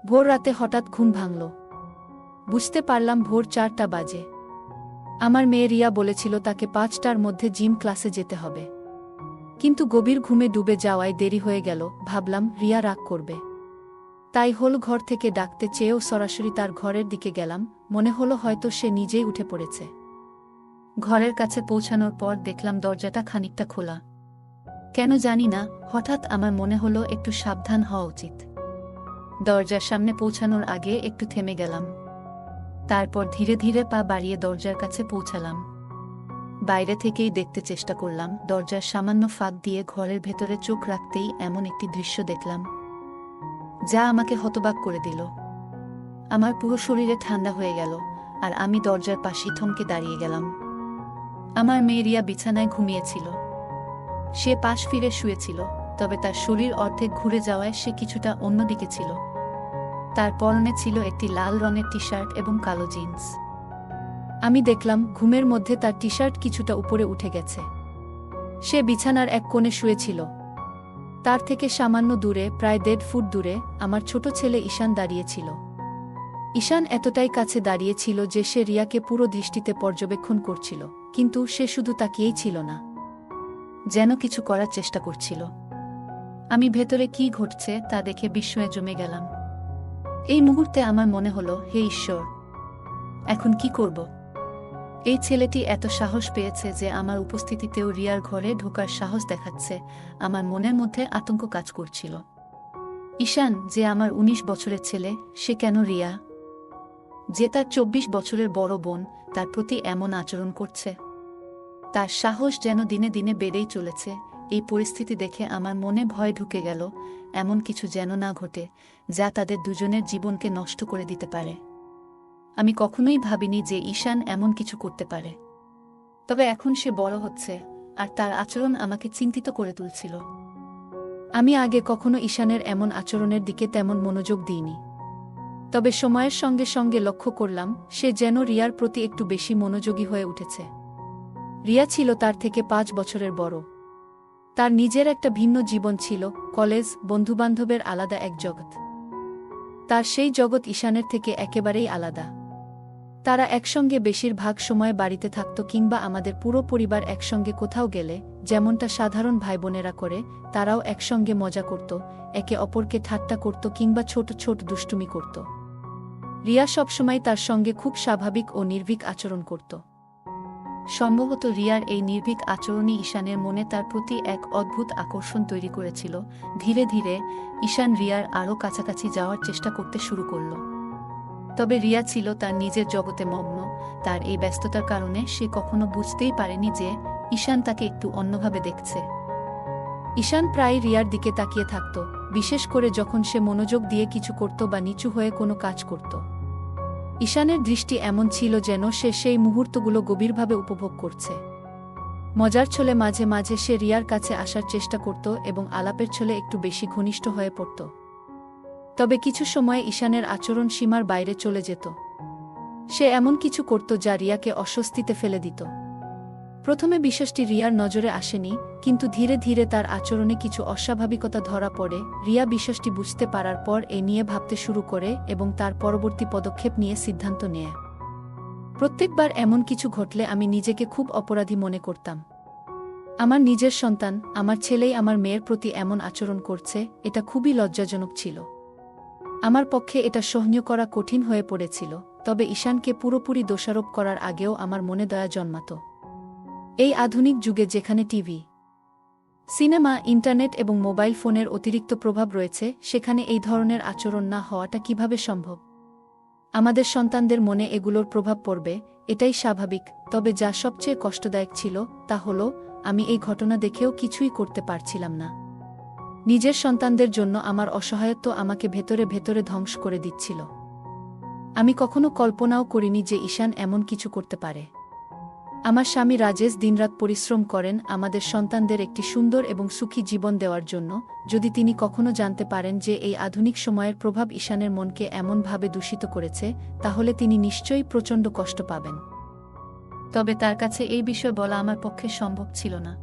ভোর রাতে হঠাৎ ঘুম ভাঙল। বুঝতে পারলাম ভোর 4টা বাজে। আমার মেয়ে রিয়া বলেছিল তাকে 5টার মধ্যে জিম ক্লাসে যেতে হবে। কিন্তু গভীর ঘুমে ডুবে যাওয়ায় দেরি হয়ে গেল। ভাবলাম রিয়া রাগ করবে, তাই হোল ঘর থেকে ডাকতে চেয়েও সরাসরি তার ঘরের দিকে গেলাম। মনে হলো হয়তো সে নিজেই উঠে পড়েছে। ঘরের কাছে পৌঁছানোর পর দেখলাম দরজাটা খানিকটা খোলা। কেন জানি না, হঠাৎ আমার মনে হলো একটু সাবধান হওয়া উচিত। দরজার সামনে পৌঁছানোর আগে একটু থেমে গেলাম। তারপর ধীরে ধীরে পা বাড়িয়ে দরজার কাছে পৌঁছালাম। বাইরে থেকেই দেখতে চেষ্টা করলাম। দরজার সামান্য ফাঁক দিয়ে ঘরের ভেতরে চোখ রাখতেই এমন একটি দৃশ্য দেখলাম যা আমাকে হতবাক করে দিল। আমার পুরো শরীরে ঠান্ডা হয়ে গেল, আর আমি দরজার পাশেই থমকে দাঁড়িয়ে গেলাম। আমার মেয়ে রিয়া বিছানায় ঘুমিয়েছিল। সে পাশ ফিরে শুয়েছিল, তবে তার শরীর অর্ধেক ঘুরে যাওয়ায় সে কিছুটা অন্যদিকে ছিল। তার পরনে ছিল একটি লাল রঙের টি শার্ট এবং কালো জিন্স। আমি দেখলাম ঘুমের মধ্যে তার টি শার্ট কিছুটা উপরে উঠে গেছে। সে বিছানার এক কোণে শুয়েছিল। তার থেকে সামান্য দূরে, প্রায় 1.5 ফুট দূরে, আমার ছোট ছেলে ঈশান দাঁড়িয়েছিল। ঈশান এতটাই কাছে দাঁড়িয়েছিল যে সে রিয়াকে পুরো দৃষ্টিতে পর্যবেক্ষণ করছিল, কিন্তু সে শুধু তাকিয়েই ছিল না, যেন কিছু করার চেষ্টা করছিল। আমি ভেতরে কি ঘটছে তা দেখে বিস্ময়ে জমে গেলাম। এই মুহূর্তে আমার মনে হলো, হে ঈশ্বর, এখন কি করব? এই ছেলেটি এত সাহস পেয়েছে যে আমার উপস্থিতিতেও রিয়ার ঘরে ঢোকার সাহস দেখাচ্ছে। আমার মনের মধ্যে আতঙ্ক কাজ করছিল। ঈশান, যে আমার 19 বছরের ছেলে, সে কেন রিয়া, যে তার 24 বছরের বড় বোন, তার প্রতি এমন আচরণ করছে? তার সাহস যেন দিনে দিনে বেড়েই চলেছে। এই পরিস্থিতি দেখে আমার মনে ভয় ঢুকে গেল। এমন কিছু যেন না ঘটে যা তাদের দুজনের জীবনকে নষ্ট করে দিতে পারে। আমি কখনোই ভাবিনি যে ঈশান এমন কিছু করতে পারে। তবে এখন সে বড় হচ্ছে, আর তার আচরণ আমাকে চিন্তিত করে তুলছিল। আমি আগে কখনো ঈশানের এমন আচরণের দিকে তেমন মনোযোগ দিইনি। তবে সময়ের সঙ্গে সঙ্গে লক্ষ্য করলাম সে যেন রিয়ার প্রতি একটু বেশি মনোযোগী হয়ে উঠেছে। রিয়া ছিল তার থেকে 5 বছরের বড়। তার নিজের একটা ভিন্ন জীবন ছিল, কলেজ, বন্ধুবান্ধবের আলাদা এক জগৎ। তার সেই জগৎ ঈশানের থেকে একেবারেই আলাদা। তারা একসঙ্গে বেশিরভাগ সময় বাড়িতে থাকত, কিংবা আমাদের পুরো পরিবার একসঙ্গে কোথাও গেলে যেমনটা সাধারণ ভাইবোনেরা করে, তারাও একসঙ্গে মজা করত, একে অপরকে ঠাট্টা করত কিংবা ছোট ছোট দুষ্টুমি করত। রিয়া সবসময় তার সঙ্গে খুব স্বাভাবিক ও নির্ভীক আচরণ করত। সম্ভবত রিয়ার এই নির্ভীক আচরণই ঈশানের মনে তার প্রতি এক অদ্ভুত আকর্ষণ তৈরি করেছিল। ধীরে ধীরে ঈশান রিয়ার আরও কাছাকাছি যাওয়ার চেষ্টা করতে শুরু করল। তবে রিয়া ছিল তার নিজের জগতে মগ্ন। তার এই ব্যস্ততার কারণে সে কখনো বুঝতেই পারেনি যে ঈশান তাকে একটু অন্যভাবে দেখছে। ঈশান প্রায় রিয়ার দিকে তাকিয়ে থাকত, বিশেষ করে যখন সে মনোযোগ দিয়ে কিছু করত বা নিচু হয়ে কোনো কাজ করত। ঈশানের দৃষ্টি এমন ছিল যেন সে সেই মুহূর্তগুলো গভীরভাবে উপভোগ করছে। মজার ছলে মাঝে মাঝে সে রিয়ার কাছে আসার চেষ্টা করত এবং আলাপের ছলে একটু বেশি ঘনিষ্ঠ হয়ে পড়ত। তবে কিছু সময় ঈশানের আচরণ সীমার বাইরে চলে যেত। সে এমন কিছু করত যা রিয়াকে অস্বস্তিতে ফেলে দিত। প্রথমে বিষয়টি রিয়ার নজরে আসেনি, কিন্তু ধীরে ধীরে তার আচরণে কিছু অস্বাভাবিকতা ধরা পড়ে। রিয়া বিষয়টি বুঝতে পারার পর এ নিয়ে ভাবতে শুরু করে এবং তার পরবর্তী পদক্ষেপ নিয়ে সিদ্ধান্ত নেয়। প্রত্যেকবার এমন কিছু ঘটলে আমি নিজেকে খুব অপরাধী মনে করতাম। আমার নিজের সন্তান, আমার ছেলেই আমার মেয়ের প্রতি এমন আচরণ করছে, এটা খুবই লজ্জাজনক ছিল। আমার পক্ষে এটা সহ্য করা কঠিন হয়ে পড়েছিল। তবে ঈশানকে পুরোপুরি দোষারোপ করার আগেও আমার মনে দয়া জন্মাত। এই আধুনিক যুগে যেখানে টিভি, সিনেমা, ইন্টারনেট এবং মোবাইল ফোনের অতিরিক্ত প্রভাব রয়েছে, সেখানে এই ধরনের আচরণ না হওয়াটা কিভাবে সম্ভব? আমাদের সন্তানদের মনে এগুলোর প্রভাব পড়বে, এটাই স্বাভাবিক। তবে যা সবচেয়ে কষ্টদায়ক ছিল তা হলো আমি এই ঘটনা দেখেও কিছুই করতে পারছিলাম না। নিজের সন্তানদের জন্য আমার অসহায়ত্ব আমাকে ভেতরে ভেতরে ধ্বংস করে দিচ্ছিল। আমি কখনো কল্পনাও করিনি যে ঈশান এমন কিছু করতে পারে। আমার স্বামী রাজেশ দিনরাত পরিশ্রম করেন আমাদের সন্তানদের একটি সুন্দর এবং সুখী জীবন দেওয়ার জন্য। যদি তিনি কখনো জানতে পারেন যে এই আধুনিক সময়ের প্রভাব ঈশানের মনকে এমনভাবে দূষিত করেছে, তাহলে তিনি নিশ্চয়ই প্রচণ্ড কষ্ট পাবেন। তবে তার কাছে এই বিষয় বলা আমার পক্ষে সম্ভব ছিল না।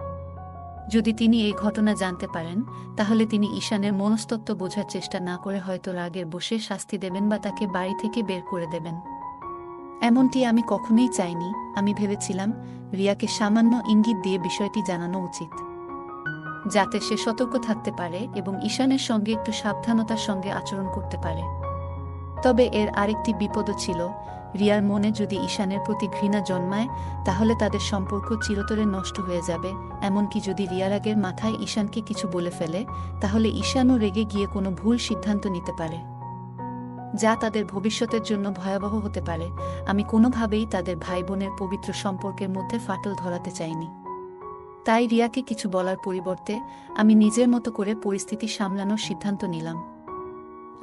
যদি তিনি এই ঘটনা জানতে পারেন, তাহলে তিনি ঈশানের মনস্তত্ত্ব বোঝার চেষ্টা না করে হয়তো রাগের বশে শাস্তি দেবেন বা তাকে বাড়ি থেকে বের করে দেবেন। এমনটি আমি কখনোই চাইনি। আমি ভেবেছিলাম রিয়াকে সামান্য ইঙ্গিত দিয়ে বিষয়টি জানানো উচিত, যাতে সে সতর্ক থাকতে পারে এবং ঈশানের সঙ্গে একটু সাবধানতার সঙ্গে আচরণ করতে পারে। তবে এর আরেকটি বিপদও ছিল। রিয়ার মনে যদি ঈশানের প্রতি ঘৃণা জন্মায়, তাহলে তাদের সম্পর্ক চিরতরে নষ্ট হয়ে যাবে। এমনকি যদি রিয়ার আগের মাথায় ঈশানকে কিছু বলে ফেলে, তাহলে ঈশানও রেগে গিয়ে কোনো ভুল সিদ্ধান্ত নিতে পারে, যা তাদের ভবিষ্যতের জন্য ভয়াবহ হতে পারে। আমি কোনোভাবেই তাদের ভাই বোনের পবিত্র সম্পর্কের মধ্যে ফাটল ধরাতে চাইনি। তাই রিয়াকে কিছু বলার পরিবর্তে আমি নিজের মতো করে পরিস্থিতি সামলানোর সিদ্ধান্ত নিলাম।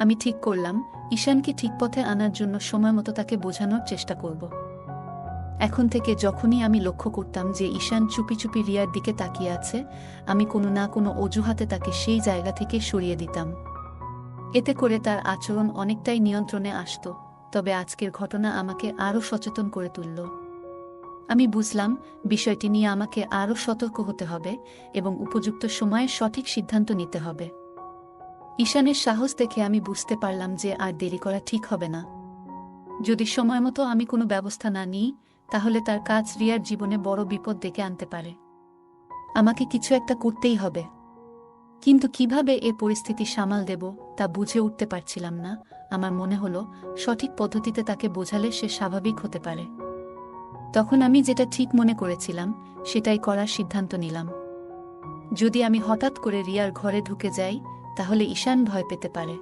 আমি ঠিক করলাম ঈশানকে ঠিক পথে আনার জন্য সময়মতো তাকে বোঝানোর চেষ্টা করব। এখন থেকে যখনই আমি লক্ষ্য করতাম যে ঈশান চুপি চুপি রিয়ার দিকে তাকিয়ে আছে, আমি কোনো না কোনো অজুহাতে তাকে সেই জায়গা থেকে সরিয়ে দিতাম। এতে করে তার আচরণ অনেকটাই নিয়ন্ত্রণে আসত। তবে আজকের ঘটনা আমাকে আরও সচেতন করে তুলল। আমি বুঝলাম বিষয়টি নিয়ে আমাকে আরও সতর্ক হতে হবে এবং উপযুক্ত সময়ে সঠিক সিদ্ধান্ত নিতে হবে। ঈশানের সাহস দেখে আমি বুঝতে পারলাম যে আর দেরি করা ঠিক হবে না। যদি সময়মতো আমি কোনো ব্যবস্থা না নিই, তাহলে তার কাজ রিয়ার জীবনে বড় বিপদ ডেকে আনতে পারে। আমাকে কিছু একটা করতেই হবে। কিন্তু কিভাবে এ পরিস্থিতি সামাল দেব তা বুঝে উঠতে পারছিলাম না। আমার মনে হলো সঠিক পদ্ধতিতে তাকে বোঝালে সে স্বাভাবিক হতে পারে। তখন আমি যেটা ঠিক মনে করেছিলাম সেটাই করার সিদ্ধান্ত নিলাম। যদি আমি হঠাৎ করে রিয়ার ঘরে ঢুকে যাই, তাহলে ঈশান ভয় পেতে পারে।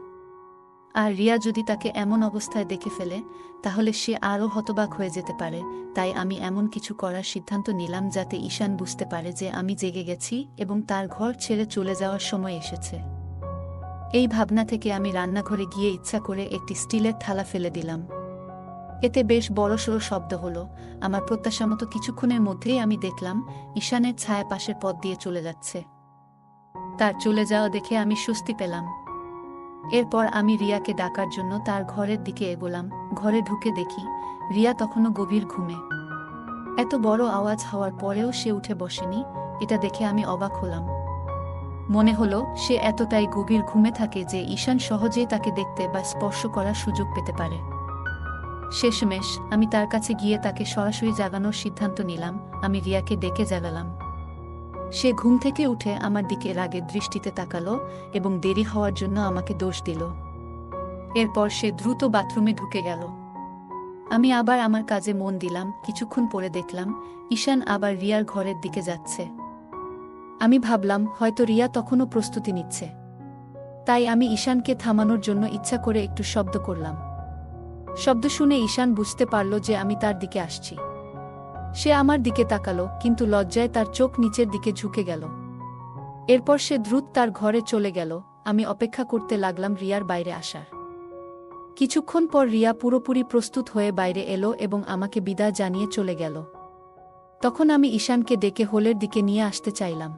আর রিয়া যদি তাকে এমন অবস্থায় দেখে ফেলে, তাহলে সে আরও হতবাক হয়ে যেতে পারে। তাই আমি এমন কিছু করার সিদ্ধান্ত নিলাম যাতে ঈশান বুঝতে পারে যে আমি জেগে গেছি এবং তার ঘর ছেড়ে চলে যাওয়ার সময় এসেছে। এই ভাবনা থেকে আমি রান্নাঘরে গিয়ে ইচ্ছা করে একটি স্টিলের থালা ফেলে দিলাম। এতে বেশ বড়সড় শব্দ হলো। আমার প্রত্যাশামতো কিছুক্ষণের মধ্যেই আমি দেখলাম ঈশানের ছায়া পাশের পথ দিয়ে চলে যাচ্ছে। তার চলে যাওয়া দেখে আমি স্বস্তি পেলাম। এরপর আমি রিয়াকে ডাকার জন্য তার ঘরের দিকে এগোলাম। ঘরে ঢুকে দেখি রিয়া তখনও গভীর ঘুমে। এত বড় আওয়াজ হওয়ার পরেও সে উঠে বসেনি। এটা দেখে আমি অবাক হলাম। মনে হলো সে এতটাই গভীর ঘুমে থাকে যে ঈশান সহজেই তাকে দেখতে বা স্পর্শ করার সুযোগ পেতে পারে। শেষমেশ আমি তার কাছে গিয়ে তাকে সরাসরি জাগানোর সিদ্ধান্ত নিলাম। আমি রিয়াকে ডেকে জাগালাম। সে ঘুম থেকে উঠে আমার দিকে রাগের দৃষ্টিতে তাকালো এবং দেরি হওয়ার জন্য আমাকে দোষ দিল। এরপর সে দ্রুত বাথরুমে ঢুকে গেল। আমি আবার আমার কাজে মন দিলাম। কিছুক্ষণ পরে দেখলাম ঈশান আবার রিয়ার ঘরের দিকে যাচ্ছে। আমি ভাবলাম হয়তো রিয়া তখনও প্রস্তুতি নিচ্ছে। তাই আমি ঈশানকে থামানোর জন্য ইচ্ছা করে একটু শব্দ করলাম। শব্দ শুনে ঈশান বুঝতে পারল যে আমি তার দিকে আসছি। সে আমার দিকে তাকালো, কিন্তু লজ্জায় তার চোখ নিচের দিকে ঝুঁকে গেল। এরপর সে দ্রুত তার ঘরে চলে গেল। আমি অপেক্ষা করতে লাগলাম রিয়ার বাইরে আসার। কিছুক্ষণ পর রিয়া পুরোপুরি প্রস্তুত হয়ে বাইরে এলো এবং আমাকে বিদায় জানিয়ে চলে গেল। তখন আমি ঈশানকে ডেকে হলের দিকে নিয়ে আসতে চাইলাম,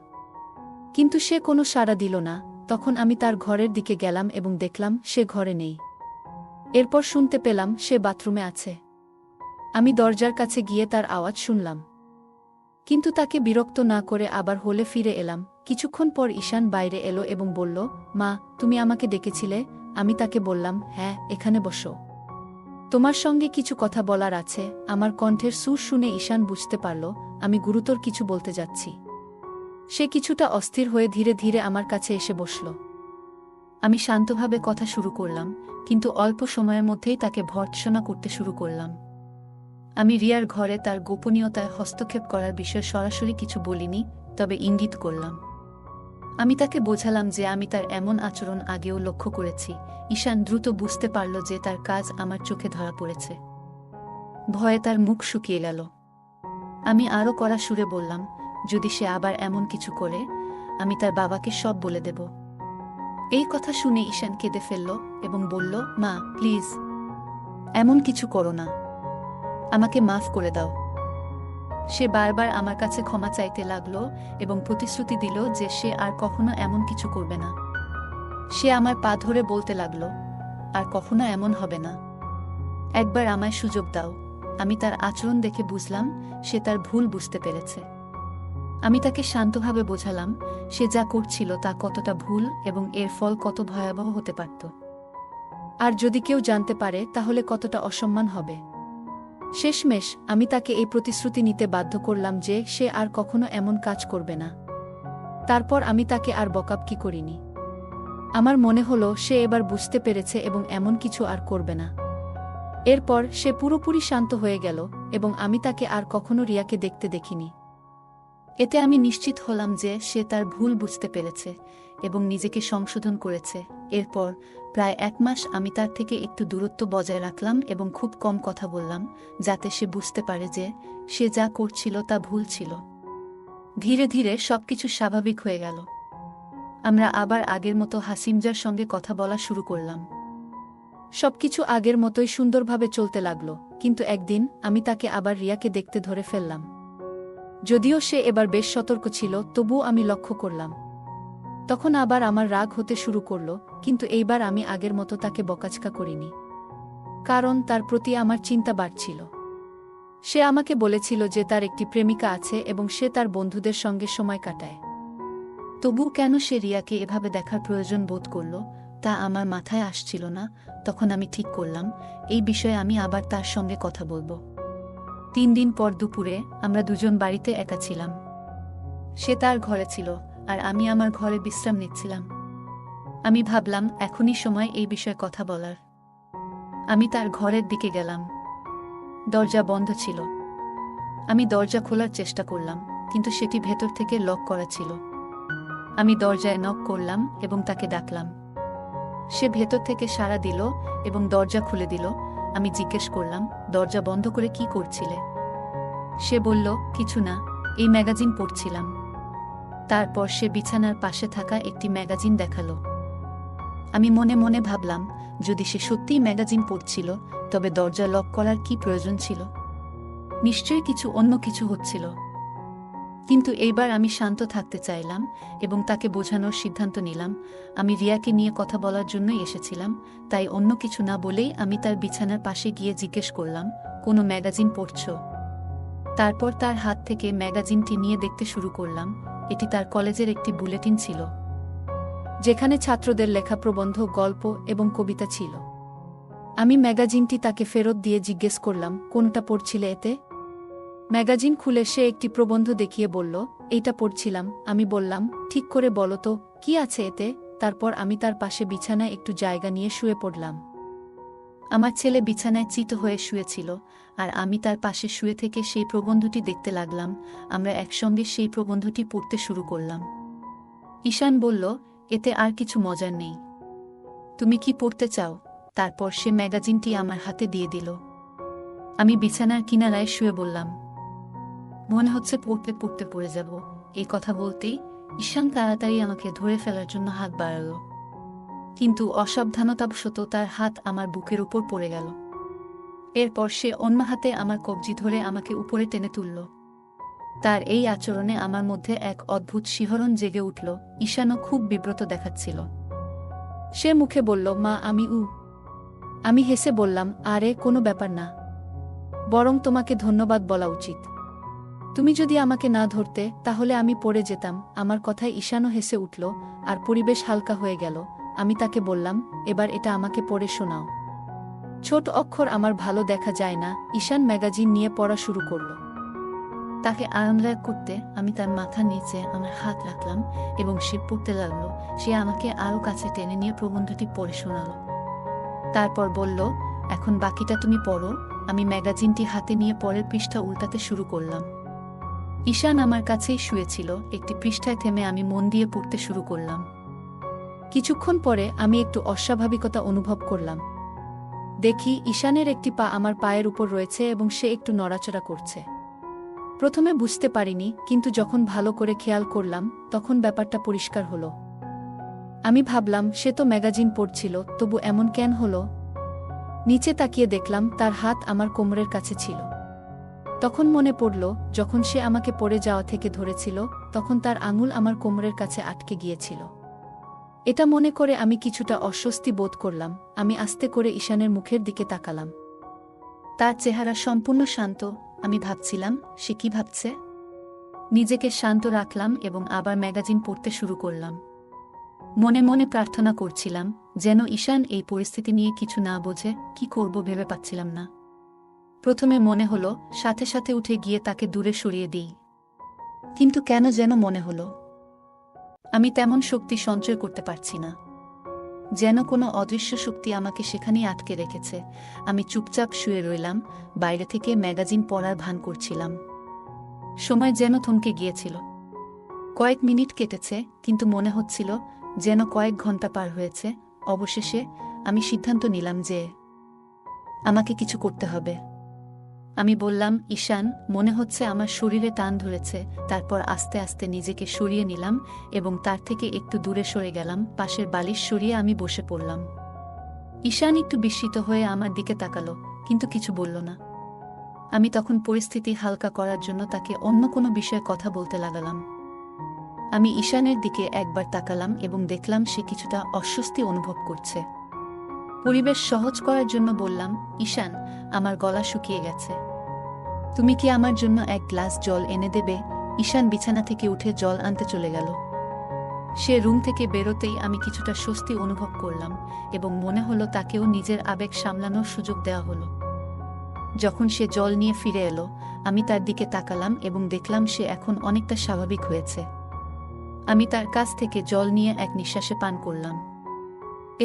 কিন্তু সে কোনো সাড়া দিল না। তখন আমি তার ঘরের দিকে গেলাম এবং দেখলাম সে ঘরে নেই। এরপর শুনতে পেলাম সে বাথরুমে আছে। আমি দরজার কাছে গিয়ে তার আওয়াজ শুনলাম, কিন্তু তাকে বিরক্ত না করে আবার হলে ফিরে এলাম। কিছুক্ষণ পর ঈশান বাইরে এলো এবং বলল, মা, তুমি আমাকে ডেকেছিলে? আমি তাকে বললাম, হ্যাঁ, এখানে বসো, তোমার সঙ্গে কিছু কথা বলার আছে। আমার কণ্ঠের সুর শুনে ঈশান বুঝতে পারল আমি গুরুতর কিছু বলতে যাচ্ছি। সে কিছুটা অস্থির হয়ে ধীরে ধীরে আমার কাছে এসে বসল। আমি শান্তভাবে কথা শুরু করলাম, কিন্তু অল্প সময়ের মধ্যেই তাকে ভর্ৎসনা করতে শুরু করলাম। আমি রিয়ার ঘরে তার গোপনীয়তায় হস্তক্ষেপ করার বিষয়ে সরাসরি কিছু বলিনি, তবে ইঙ্গিত করলাম। আমি তাকে বোঝালাম যে আমি তার এমন আচরণ আগেও লক্ষ্য করেছি। ঈশান দ্রুত বুঝতে পারল যে তার কাজ আমার চোখে ধরা পড়েছে। ভয়ে তার মুখ শুকিয়ে গেল। আমি আরও কড়া সুরে বললাম, যদি সে আবার এমন কিছু করে, আমি তার বাবাকে সব বলে দেব। এই কথা শুনে ঈশান কেঁদে ফেলল এবং বলল, মা, প্লিজ, এমন কিছু করো না, আমাকে মাফ করে দাও। সে বারবার আমার কাছে ক্ষমা চাইতে লাগল এবং প্রতিশ্রুতি দিল যে সে আর কখনো এমন কিছু করবে না। সে আমার পা ধরে বলতে লাগল, আর কখনো এমন হবে না, একবার আমায় সুযোগ দাও। আমি তার আচরণ দেখে বুঝলাম সে তার ভুল বুঝতে পেরেছে। আমি তাকে শান্তভাবে বোঝালাম সে যা করছিল তা কতটা ভুল এবং এর ফল কত ভয়াবহ হতে পারত। আর যদি কেউ জানতে পারে তাহলে কতটা অসম্মান হবে। শেষমেশ আমি তাকে এই প্রতিশ্রুতি নিতে বাধ্য করলাম যে সে আর কখনো এমন কাজ করবে না। তারপর আমি তাকে আর বকাবকি করিনি। আমার মনে হলো সে এবার বুঝতে পেরেছে এবং এমন কিছু আর করবে না। এরপর সে পুরোপুরি শান্ত হয়ে গেল এবং আমি তাকে আর কখনো রিয়াকে দেখতে দেখিনি। এতে আমি নিশ্চিত হলাম যে সে তার ভুল বুঝতে পেরেছে এবং নিজেকে সংশোধন করেছে। এরপর প্রায় 1 মাস আমি তার থেকে একটু দূরত্ব বজায় রাখলাম এবং খুব কম কথা বললাম, যাতে সে বুঝতে পারে যে সে যা করছিল তা ভুল ছিল। ধীরে ধীরে সবকিছু স্বাভাবিক হয়ে গেল। আমরা আবার আগের মতো হাসিমজার সঙ্গে কথা বলা শুরু করলাম। সবকিছু আগের মতোই সুন্দরভাবে চলতে লাগলো, কিন্তু একদিন আমি তাকে আবার রিয়াকে দেখতে ধরে ফেললাম। যদিও সে এবার বেশ সতর্ক ছিল, তবুও আমি লক্ষ্য করলাম। তখন আবার আমার রাগ হতে শুরু করল, কিন্তু এইবার আমি আগের মতো তাকে বকাঝকা করিনি। কারণ তার প্রতি আমার চিন্তা বাড়ছিল। সে আমাকে বলেছিল যে তার একটি প্রেমিকা আছে এবং সে তার বন্ধুদের সঙ্গে সময় কাটায়। তবু কেন সে রিয়াকে এভাবে দেখার প্রয়োজন বোধ করল তা আমার মাথায় আসছিল না। তখন আমি ঠিক করলাম এই বিষয়ে আমি আবার তার সঙ্গে কথা বলবো। 3 দিন পর দুপুরে আমরা দুজন বাড়িতে একা ছিলাম। সে তার ঘরে ছিল আর আমি আমার ঘরে বিশ্রাম নিচ্ছিলাম। আমি ভাবলাম এখনই সময় এই বিষয়ে কথা বলার। আমি তার ঘরের দিকে গেলাম। দরজা বন্ধ ছিল। আমি দরজা খোলার চেষ্টা করলাম, কিন্তু সেটি ভেতর থেকে লক করা ছিল। আমি দরজায় নক করলাম এবং তাকে ডাকলাম। সে ভেতর থেকে সাড়া দিল এবং দরজা খুলে দিল। আমি জিজ্ঞেস করলাম, দরজা বন্ধ করে কি করছিলে? সে বলল, কিছু না, এই ম্যাগাজিন পড়ছিলাম। তারপর সে বিছানার পাশে থাকা একটি ম্যাগাজিন দেখালো। আমি মনে মনে ভাবলাম, যদি সে সত্যিই ম্যাগাজিন পড়ছিল তবে দরজা লক করার কি প্রয়োজন ছিল? নিশ্চয়ই অন্য কিছু হচ্ছিল। কিন্তু এইবার আমি শান্ত থাকতে চাইলাম এবং তাকে বোঝানোর সিদ্ধান্ত নিলাম আমি রিয়াকে নিয়ে কথা বলার জন্যই এসেছিলাম। তাই অন্য কিছু না বলেই আমি তার বিছানার পাশে গিয়ে জিজ্ঞেস করলাম, কোনো ম্যাগাজিন পড়ছো? তারপর তার হাত থেকে ম্যাগাজিনটি নিয়ে দেখতে শুরু করলাম। এটি তার কলেজের একটি বুলেটিন ছিল, যেখানে ছাত্রদের লেখা প্রবন্ধ, গল্প এবং কবিতা ছিল। আমি ম্যাগাজিনটি তাকে ফেরত দিয়ে জিজ্ঞেস করলাম, কোনটা পড়ছিলে এতে? ম্যাগাজিন খুলে সে একটি প্রবন্ধ দেখিয়ে বলল, এইটা পড়ছিলাম। আমি বললাম, ঠিক করে বলো তো, কি আছে এতে? তারপর আমি তার পাশে বিছানায় একটু জায়গা নিয়ে শুয়ে পড়লাম। আমার ছেলে বিছানায় চিত হয়ে শুয়েছিল আর আমি তার পাশে শুয়ে থেকে সেই প্রবন্ধটি দেখতে লাগলাম। আমরা একসঙ্গে সেই প্রবন্ধটি পড়তে শুরু করলাম। ঈশান বলল, এতে আর কিছু মজার নেই, তুমি কি পড়তে চাও? তারপর সে ম্যাগাজিনটি আমার হাতে দিয়ে দিল। আমি বিছানার কিনারায় শুয়ে বললাম, মনে হচ্ছে পড়তে পড়তে পড়ে যাব। এই কথা বলতেই ঈশান তাড়াতাড়ি আমাকে ধরে ফেলার জন্য হাত বাড়াল, কিন্তু অসাবধানতাবশত তার হাত আমার বুকের উপর পড়ে গেল। এরপর সে অন্য হাতে আমার কবজি ধরে আমাকে উপরে টেনে তুলল। তার এই আচরণে আমার মধ্যে এক অদ্ভুত শিহরণ জেগে উঠল। ঈশানও খুব বিব্রত দেখাচ্ছিল। সে মুখে বলল, মা, আমি হেসে বললাম, আরে কোনো ব্যাপার না, বরং তোমাকে ধন্যবাদ বলা উচিত। তুমি যদি আমাকে না ধরতে তাহলে আমি পড়ে যেতাম। আমার কথায় ঈশানও হেসে উঠল আর পরিবেশ হালকা হয়ে গেল। আমি তাকে বললাম, এবার এটা আমাকে পড়ে শোনাও। ছোট অক্ষর আমার ভালো দেখা যায় না। ঈশান ম্যাগাজিন নিয়ে পড়া শুরু করল। তাকে আরামদায়ক করতে আমি তার মাথার নিচে আমার হাত রাখলাম এবং সে পড়তে লাগল। সে আমাকে আরও কাছে টেনে নিয়ে প্রবন্ধটি পড়ে শোনাল। তারপর বলল, এখন বাকিটা তুমি পড়ো। আমি ম্যাগাজিনটি হাতে নিয়ে পরের পৃষ্ঠা উল্টাতে শুরু করলাম। ঈশান আমার কাছেই শুয়েছিল। একটি পৃষ্ঠায় থেমে আমি মন দিয়ে পড়তে শুরু করলাম। কিছুক্ষণ পরে আমি একটু অস্বাভাবিকতা অনুভব করলাম। দেখি ঈশানের একটি পা আমার পায়ের উপর রয়েছে এবং সে একটু নড়াচড়া করছে। প্রথমে বুঝতে পারিনি, কিন্তু যখন ভালো করে খেয়াল করলাম তখন ব্যাপারটা পরিষ্কার হলো। আমি ভাবলাম, সে তো ম্যাগাজিন পড়ছিল, তবু এমন কেন হলো? নিচে তাকিয়ে দেখলাম তার হাত আমার কোমরের কাছে ছিল। তখন মনে পড়ল, যখন সে আমাকে পড়ে যাওয়া থেকে ধরেছিল তখন তার আঙুল আমার কোমরের কাছে আটকে গিয়েছিল। এটা মনে করে আমি কিছুটা অস্বস্তি বোধ করলাম। আমি আস্তে করে ঈশানের মুখের দিকে তাকালাম। তার চেহারা সম্পূর্ণ শান্ত। আমি ভাবছিলাম, সে কি ভাবছে? নিজেকে শান্ত রাখলাম এবং আবার ম্যাগাজিন পড়তে শুরু করলাম। মনে মনে প্রার্থনা করছিলাম যেন ঈশান এই পরিস্থিতি নিয়ে কিছু না বোঝে। কি করব ভেবে পাচ্ছিলাম না। প্রথমে মনে হলো সাথে সাথে উঠে গিয়ে তাকে দূরে সরিয়ে দিই, কিন্তু কেন যেন মনে হলো আমি তেমন শক্তি সঞ্চয় করতে পারছি না, যেন কোনো অদৃশ্য শক্তি আমাকে সেখানেই আটকে রেখেছে। আমি চুপচাপ শুয়ে রইলাম, বাইরে থেকে ম্যাগাজিন পড়ার ভান করছিলাম। সময় যেন থমকে গিয়েছিল। কয়েক মিনিট কেটেছে, কিন্তু মনে হচ্ছিল যেন কয়েক ঘন্টা পার হয়েছে। অবশেষে আমি সিদ্ধান্ত নিলাম যে আমাকে কিছু করতে হবে। আমি বললাম, ঈশান, মনে হচ্ছে আমার শরীরে টান ধরেছে। তারপর আস্তে আস্তে নিজেকে সরিয়ে নিলাম এবং তার থেকে একটু দূরে সরে গেলাম। পাশের বালিশ সরিয়ে আমি বসে পড়লাম। ঈশান একটু বিস্মিত হয়ে আমার দিকে তাকালো, কিন্তু কিছু বলল না। আমি তখন পরিস্থিতি হালকা করার জন্য তাকে অন্য কোনো বিষয়ে কথা বলতে লাগালাম। আমি ঈশানের দিকে একবার তাকালাম এবং দেখলাম সে কিছুটা অস্বস্তি অনুভব করছে। পরিবেশ সহজ করার জন্য বললাম, ঈশান, আমার গলা শুকিয়ে গেছে। তুমি কি আমার জন্য এক গ্লাস জল এনে দেবে? ঈশান বিছানা থেকে উঠে জল আনতে চলে গেল। সে রুম থেকে বেরোতেই আমি কিছুটা স্বস্তি অনুভব করলাম এবং মনে হলো তাকেও নিজের আবেগ সামলানোর সুযোগ দেওয়া হলো। যখন সে জল নিয়ে ফিরে এলো, আমি তার দিকে তাকালাম এবং দেখলাম সে এখন অনেকটা স্বাভাবিক হয়েছে। আমি তার কাছ থেকে জল নিয়ে এক নিঃশ্বাসে পান করলাম।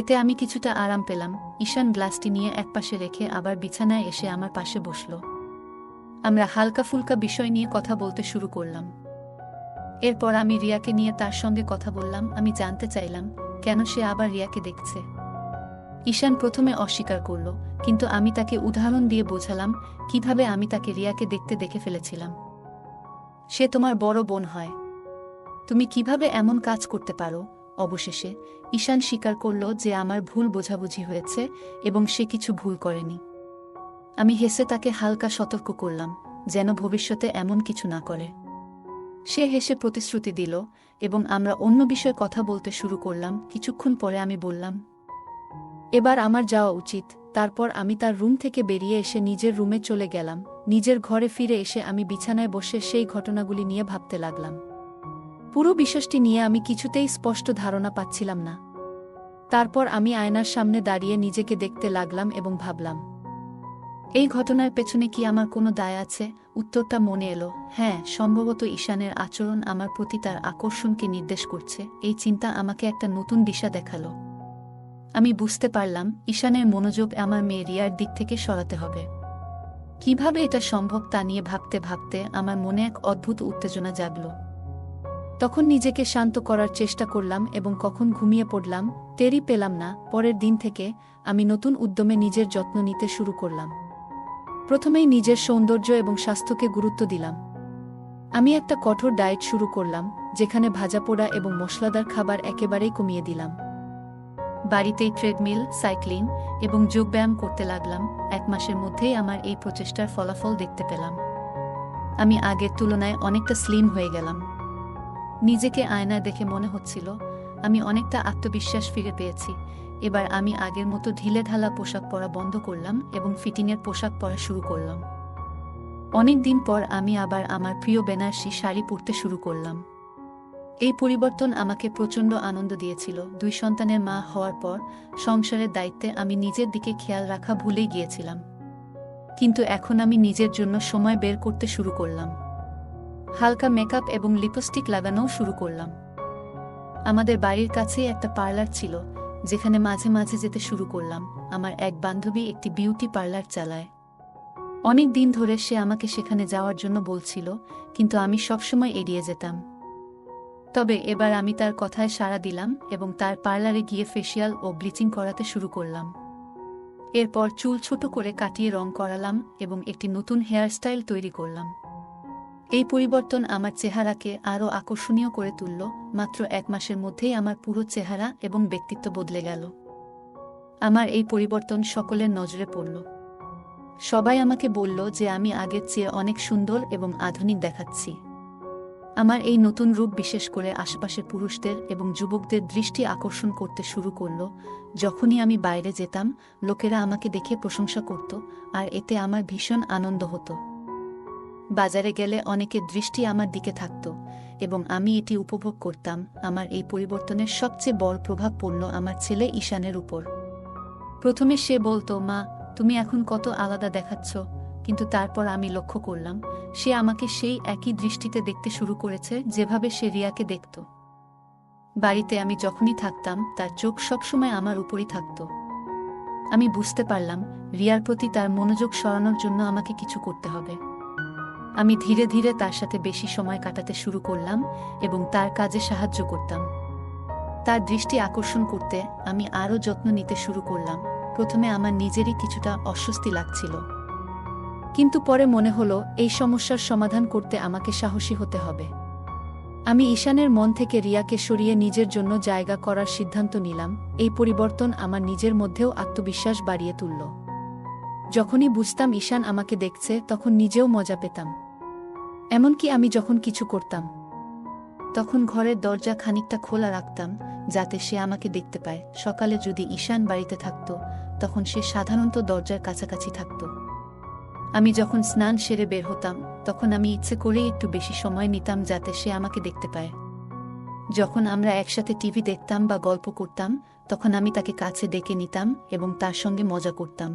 এতে আমি কিছুটা আরাম পেলাম। ঈশান গ্লাসটি নিয়ে একপাশে রেখে আবার বিছানায় এসে আমার পাশে বসল। আমরা হালকা ফুলকা বিষয় নিয়ে কথা বলতে শুরু করলাম। এরপর আমি রিয়াকে নিয়ে তার সঙ্গে কথা বললাম। আমি জানতে চাইলাম কেন সে আবার রিয়াকে দেখছে। ঈশান প্রথমে অস্বীকার করল, কিন্তু আমি তাকে উদাহরণ দিয়ে বোঝালাম কিভাবে আমি তাকে রিয়াকে দেখে ফেলেছিলাম। সে তোমার বড় বোন হয়, তুমি কিভাবে এমন কাজ করতে পারো? অবশেষে ঈশান স্বীকার করল যে আমার ভুল বোঝাবুঝি হয়েছে এবং সে কিছু ভুল করেনি। আমি হেসে তাকে হালকা সতর্ক করলাম যেন ভবিষ্যতে এমন কিছু না করে। সে হেসে প্রতিশ্রুতি দিল এবং আমরা অন্য বিষয়ে কথা বলতে শুরু করলাম। কিছুক্ষণ পরে আমি বললাম, এবার আমার যাওয়া উচিত। তারপর আমি তার রুম থেকে বেরিয়ে এসে নিজের রুমে চলে গেলাম। নিজের ঘরে ফিরে এসে আমি বিছানায় বসে সেই ঘটনাগুলি নিয়ে ভাবতে লাগলাম। পুরো বিষয়টি নিয়ে আমি কিছুতেই স্পষ্ট ধারণা পাচ্ছিলাম না। তারপর আমি আয়নার সামনে দাঁড়িয়ে নিজেকে দেখতে লাগলাম এবং ভাবলাম, এই ঘটনার পেছনে কি আমার কোনো দায় আছে? উত্তরটা মনে এলো, হ্যাঁ, সম্ভবত ঈশানের আচরণ আমার প্রতি তার আকর্ষণকে নির্দেশ করছে। এই চিন্তা আমাকে একটা নতুন দিশা দেখালো। আমি বুঝতে পারলাম ঈশানের মনোযোগ আমার মেয়ে রিয়ার দিক থেকে সরাতে হবে। কিভাবে এটা সম্ভব তা নিয়ে ভাবতে ভাবতে আমার মনে এক অদ্ভুত উত্তেজনা জাগল। তখন নিজেকে শান্ত করার চেষ্টা করলাম এবং কখন ঘুমিয়ে পড়লাম টেরই পেলাম না। পরের দিন থেকে আমি নতুন উদ্যমে নিজের যত্ন নিতে শুরু করলাম। প্রথমেই নিজের সৌন্দর্য এবং স্বাস্থ্যকে গুরুত্ব দিলাম। আমি একটা কঠোর ডায়েট শুরু করলাম, যেখানে ভাজাপোড়া এবং মশলাদার খাবার একেবারেই কমিয়ে দিলাম। বাড়িতেই ট্রেডমিল, সাইক্লিং এবং যোগব্যায়াম করতে লাগলাম। 1 মাসের মধ্যেই আমার এই প্রচেষ্টার ফলাফল দেখতে পেলাম। আমি আগের তুলনায় অনেকটা স্লিম হয়ে গেলাম। নিজেকে আয়নায় দেখে মনে হচ্ছিল আমি অনেকটা আত্মবিশ্বাস ফিরে পেয়েছি। এবার আমি আগের মতো ঢিলেঢালা পোশাক পরা বন্ধ করলাম এবং ফিটিংয়ের পোশাক পরা শুরু করলাম। অনেক দিন পর আমি আবার আমার প্রিয় বেনারসি শাড়ি পরতে শুরু করলাম। এই পরিবর্তন আমাকে প্রচণ্ড আনন্দ দিয়েছিল। 2 সন্তানের মা হওয়ার পর সংসারের দায়িত্বে আমি নিজের দিকে খেয়াল রাখা ভুলেই গিয়েছিলাম। কিন্তু এখন আমি নিজের জন্য সময় বের করতে শুরু করলাম। হালকা মেকআপ এবং লিপস্টিক লাগানোও শুরু করলাম। আমাদের বাড়ির কাছেই একটা পার্লার ছিল, যেখানে মাঝে মাঝে যেতে শুরু করলাম। আমার এক বান্ধবী একটি বিউটি পার্লার চালায়। অনেক দিন ধরে সে আমাকে সেখানে যাওয়ার জন্য বলছিল, কিন্তু আমি সবসময় এড়িয়ে যেতাম। তবে এবার আমি তার কথায় সাড়া দিলাম এবং তার পার্লারে গিয়ে ফেসিয়াল ও ব্লিচিং করাতে শুরু করলাম। এরপর চুল ছোট করে কাটিয়ে রং করালাম এবং একটি নতুন হেয়ারস্টাইল তৈরি করলাম। এই পরিবর্তন আমার চেহারাকে আরও আকর্ষণীয় করে তুলল। মাত্র 1 মাসের মধ্যেই আমার পুরো চেহারা এবং ব্যক্তিত্ব বদলে গেল। আমার এই পরিবর্তন সকলের নজরে পড়ল। সবাই আমাকে বলল যে আমি আগের চেয়ে অনেক সুন্দর এবং আধুনিক দেখাচ্ছি। আমার এই নতুন রূপ বিশেষ করে আশেপাশের পুরুষদের এবং যুবকদের দৃষ্টি আকর্ষণ করতে শুরু করল। যখনই আমি বাইরে যেতাম, লোকেরা আমাকে দেখে প্রশংসা করত, আর এতে আমার ভীষণ আনন্দ হতো। বাজারে গেলে অনেকের দৃষ্টি আমার দিকে থাকত এবং আমি এটি উপভোগ করতাম। আমার এই পরিবর্তনের সবচেয়ে বড় প্রভাব পড়ল আমার ছেলে ঈশানের উপর। প্রথমে সে বলতো, মা, তুমি এখন কত আলাদা দেখাচ্ছ, কিন্তু তারপর আমি লক্ষ্য করলাম সে আমাকে সেই একই দৃষ্টিতে দেখতে শুরু করেছে যেভাবে সে রিয়াকে দেখত। বাড়িতে আমি যখনই থাকতাম তার চোখ সবসময় আমার উপরই থাকত। আমি বুঝতে পারলাম রিয়ার প্রতি তার মনোযোগ সরানোর জন্য আমাকে কিছু করতে হবে। আমি ধীরে ধীরে তার সাথে বেশি সময় কাটাতে শুরু করলাম এবং তার কাজে সাহায্য করতাম। তার দৃষ্টি আকর্ষণ করতে আমি আরও যত্ন নিতে শুরু করলাম। প্রথমে আমার নিজেরই কিছুটা অস্বস্তি লাগছিল, কিন্তু পরে মনে হলো এই সমস্যার সমাধান করতে আমাকে সাহসী হতে হবে। আমি ঈশানের মন থেকে রিয়াকে সরিয়ে নিজের জন্য জায়গা করার সিদ্ধান্ত নিলাম। এই পরিবর্তন আমার নিজের মধ্যেও আত্মবিশ্বাস বাড়িয়ে তুলল। যখনই বুঝতাম ঈশান আমাকে দেখছে তখন নিজেও মজা পেতাম। এমনকি আমি যখন কিছু করতাম তখন ঘরের দরজা খানিকটা খোলা রাখতাম যাতে সে আমাকে দেখতে পায়। সকালে যদি ঈশান বাড়িতে থাকত তখন সে সাধারণত দরজার কাছাকাছি থাকত। আমি যখন স্নান সেরে বের হতাম তখন আমি ইচ্ছে করেই একটু বেশি সময় নিতাম যাতে সে আমাকে দেখতে পায়। যখন আমরা একসাথে টিভি দেখতাম বা গল্প করতাম তখন আমি তাকে কাছে ডেকে নিতাম এবং তার সঙ্গে মজা করতাম।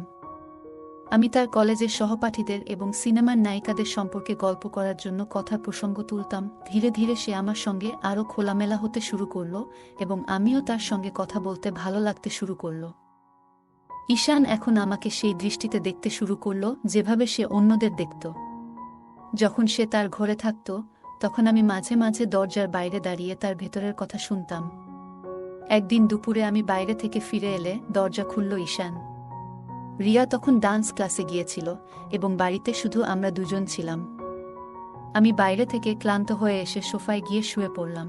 আমি তার কলেজের সহপাঠীদের এবং সিনেমার নায়িকাদের সম্পর্কে গল্প করার জন্য কথার প্রসঙ্গ তুলতাম। ধীরে ধীরে সে আমার সঙ্গে আরও খোলামেলা হতে শুরু করল এবং আমিও তার সঙ্গে কথা বলতে ভালো লাগতে শুরু করল। ঈশান এখন আমাকে সেই দৃষ্টিতে দেখতে শুরু করল যেভাবে সে অন্যদের দেখত। যখন সে তার ঘরে থাকত তখন আমি মাঝে মাঝে দরজার বাইরে দাঁড়িয়ে তার ভেতরের কথা শুনতাম। একদিন দুপুরে আমি বাইরে থেকে ফিরে এলে দরজা খুলল ঈশান। রিয়া তখন ডান্স ক্লাসে গিয়েছিল এবং বাড়িতে শুধু আমরা দুজন ছিলাম। আমি বাইরে থেকে ক্লান্ত হয়ে এসে সোফায় গিয়ে শুয়ে পড়লাম।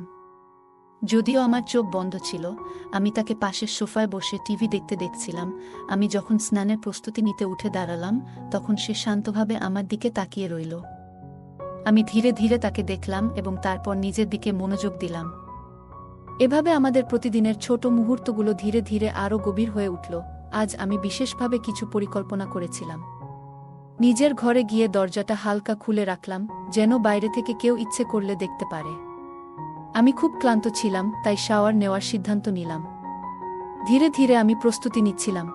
যদিও আমার চোখ বন্ধ ছিল, আমি তাকে পাশের সোফায় বসে টিভি দেখতে দেখছিলাম। আমি যখন স্নানের প্রস্তুতি নিতে উঠে দাঁড়ালাম তখন সে শান্তভাবে আমার দিকে তাকিয়ে রইল। আমি ধীরে ধীরে তাকে দেখলাম এবং তারপর নিজের দিকে মনোযোগ দিলাম। এভাবে আমাদের প্রতিদিনের ছোট মুহূর্তগুলো ধীরে ধীরে আরও গভীর হয়ে উঠল। আজ আমি বিশেষভাবে কিছু পরিকল্পনা করেছিলাম। নিজের ঘরে গিয়ে দরজাটা হালকা খুলে রাখলাম যেন বাইরে থেকে কেউ ইচ্ছে করলে দেখতে পারে। আমি খুব ক্লান্ত ছিলাম, তাই শাওয়ার নেওয়ার সিদ্ধান্ত নিলাম। ধীরে ধীরে আমি প্রস্তুতি নিচ্ছিলাম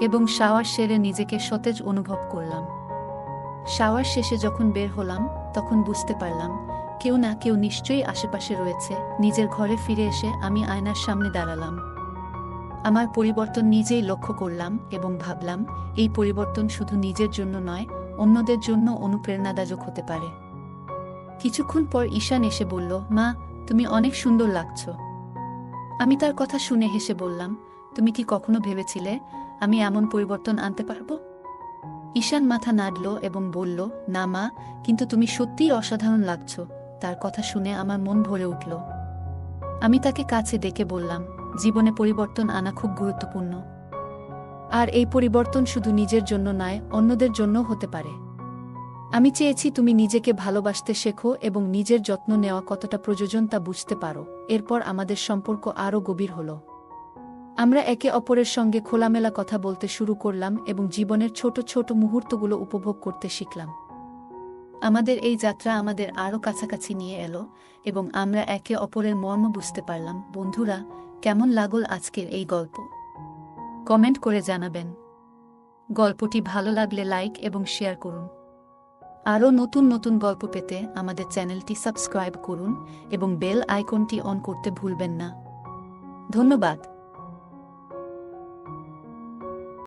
এবং শাওয়ার সেরে নিজেকে সতেজ অনুভব করলাম। শাওয়ার শেষে যখন বের হলাম তখন বুঝতে পারলাম কেউ না কেউ নিশ্চয়ই আশেপাশে রয়েছে। নিজের ঘরে ফিরে এসে আমি আয়নার সামনে দাঁড়ালাম। আমার পরিবর্তন নিজেই লক্ষ্য করলাম এবং ভাবলাম এই পরিবর্তন শুধু নিজের জন্য নয়, অন্যদের জন্য অনুপ্রেরণাদায়ক হতে পারে। কিছুক্ষণ পর ঈশান এসে বলল, মা, তুমি অনেক সুন্দর লাগছ। আমি তার কথা শুনে হেসে বললাম, তুমি কি কখনো ভেবেছিলে আমি এমন পরিবর্তন আনতে পারব? ঈশান মাথা নাড়ল এবং বলল, না মা, কিন্তু তুমি সত্যিই অসাধারণ লাগছ। তার কথা শুনে আমার মন ভরে উঠল। আমি তাকে কাছে ডেকে বললাম, জীবনে পরিবর্তন আনা খুব গুরুত্বপূর্ণ, আর এই পরিবর্তন শুধু নিজের জন্য নয়, অন্যদের জন্যও হতে পারে। আমি চেয়েছি তুমি নিজেকে ভালোবাসতে শেখো এবং নিজের যত্ন নেওয়া কতটা প্রয়োজন তা বুঝতে পারো। এরপর আমাদের সম্পর্ক আরও গভীর হল। আমরা একে অপরের সঙ্গে খোলামেলা কথা বলতে শুরু করলাম এবং জীবনের ছোট ছোট মুহূর্তগুলো উপভোগ করতে শিখলাম। আমাদের এই যাত্রা আমাদের আরও কাছাকাছি নিয়ে এলো এবং আমরা একে অপরের মর্ম বুঝতে পারলাম। বন্ধুরা, কেমন লাগল আজকের এই গল্প? কমেন্ট করে জানাবেন। গল্পটি ভালো লাগলে লাইক এবং শেয়ার করুন। আরও নতুন নতুন গল্প পেতে আমাদের চ্যানেলটি সাবস্ক্রাইব করুন এবং বেল আইকনটি অন করতে ভুলবেন না। ধন্যবাদ।